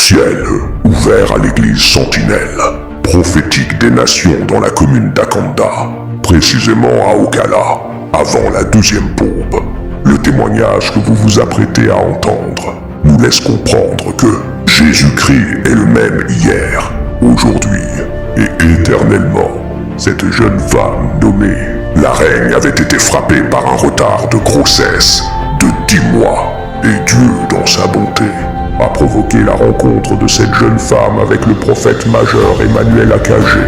Ciel ouvert à l'église Sentinelle, prophétique des nations dans la commune d'Akanda, précisément à Ocala, avant la deuxième paube. Le témoignage que vous vous apprêtez à entendre nous laisse comprendre que Jésus-Christ est le même hier, aujourd'hui et éternellement. Cette jeune femme nommée la reine avait été frappée par un retard de grossesse de 10 mois et Dieu, dans sa bonté, a provoqué la rencontre de cette jeune femme avec le prophète majeur Emmanuel Akagé,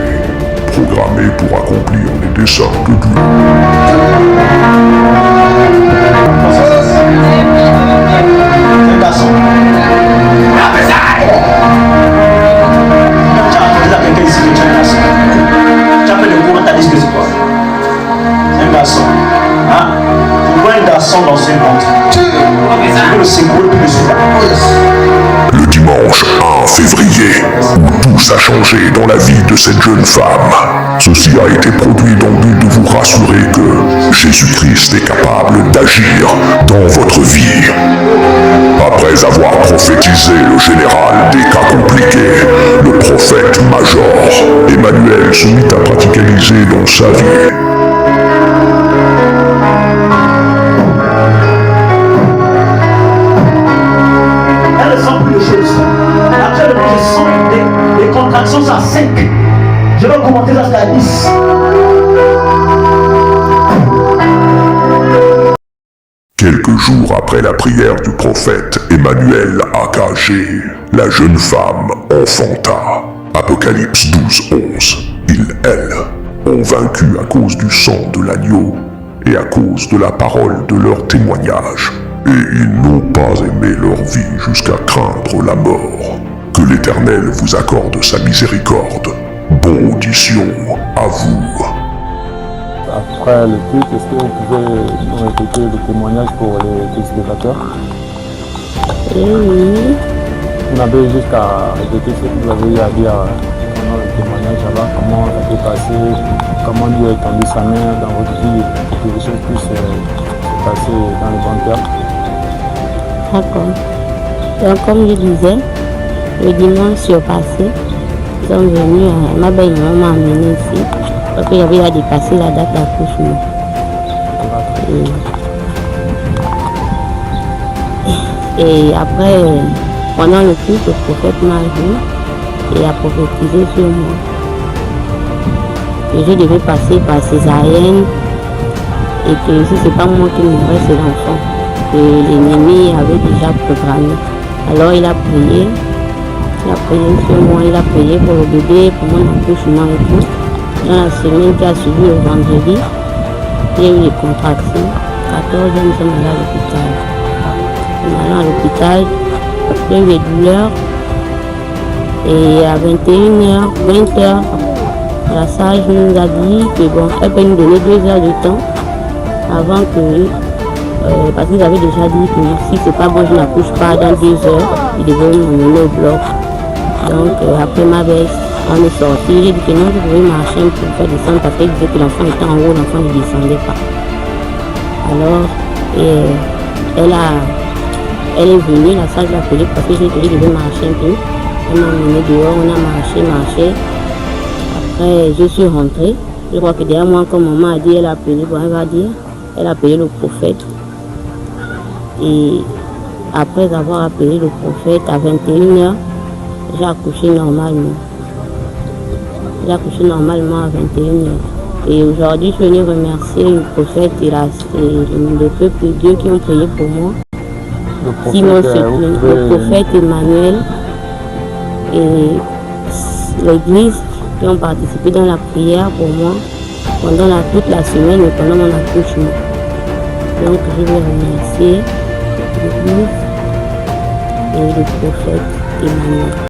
programmé pour accomplir les desseins de Dieu. Le dimanche 1 février, où tout a changé dans la vie de cette jeune femme, ceci a été produit dans le but de vous rassurer que Jésus-Christ est capable d'agir dans votre vie. Après avoir prophétisé le général des cas compliqués, le prophète major, Emmanuel se mit à praticaliser dans sa vie. À 5, je vais commenter jusqu'à 10. Quelques jours après la prière du prophète Emmanuel Akagé, la jeune femme enfanta. Apocalypse 12:11. Ils, elles, ont vaincu à cause du sang de l'agneau et à cause de la parole de leur témoignage. Et ils n'ont pas aimé leur vie jusqu'à craindre la mort. Que l'Éternel vous accorde sa miséricorde. Bonne audition à vous. Après le culte, est-ce que vous pouvez nous répéter le témoignage pour les téléspectateurs? Oui. Vous avez jusqu'à répéter ce que vous avez eu à dire pendant le témoignage avant, comment ça s'est passé, comment Dieu a étendu sa main dans votre vie, que les choses puissent se passer dans le bon terme. D'accord. Donc, comme je disais, le dimanche passé, ils sont venus, ma belle-maman m'a amené ici, parce que j'avais à dépasser la date d'accouchement. Et après, pendant le culte, le prophète m'a vu et a prophétisé sur moi. Et je devais passer par césarienne et que si c'est pas moi qui mourrais, c'est l'enfant. Que l'ennemi avait déjà programmé. Alors il a prié. Il a prié sur moi, il a prié pour le bébé, pour mon accouchement et tout. Dans la semaine qui a suivi le vendredi, j'ai eu des contractions. 14 ans, nous sommes allés à l'hôpital. Nous sommes allés à l'hôpital, j'ai eu des douleurs. Et à 21h, 20h, la sage nous a dit que bon, elle peut nous donner 2 heures de temps avant que, parce qu'ils avaient déjà dit que si c'est pas bon, je n'accouche pas dans 2 heures, ils devaient nous mener au bloc. Donc après ma baisse, on est sorti. J'ai dit que non, je pouvais marcher pour faire descendre parce qu'elle disait que l'enfant était en haut, l'enfant ne descendait pas. Alors, elle est venue, la sage l'a appelée parce que j'ai dit que je devais marcher un peu. Elle m'a emmené dehors, on a marché. Après, je suis rentrée. Je crois que derrière moi, comme maman a dit, elle a appelé, bon, elle a appelé le prophète. Et après avoir appelé le prophète à 21h, j'ai accouché normalement. J'ai accouché normalement à 21h. Et aujourd'hui, je venais remercier le prophète et le peuple de Dieu qui ont prié pour moi. Le prophète Emmanuel et l'église qui ont participé dans la prière pour moi pendant toute la semaine et pendant mon accouchement. Donc, je veux remercier l'église et le prophète Emmanuel.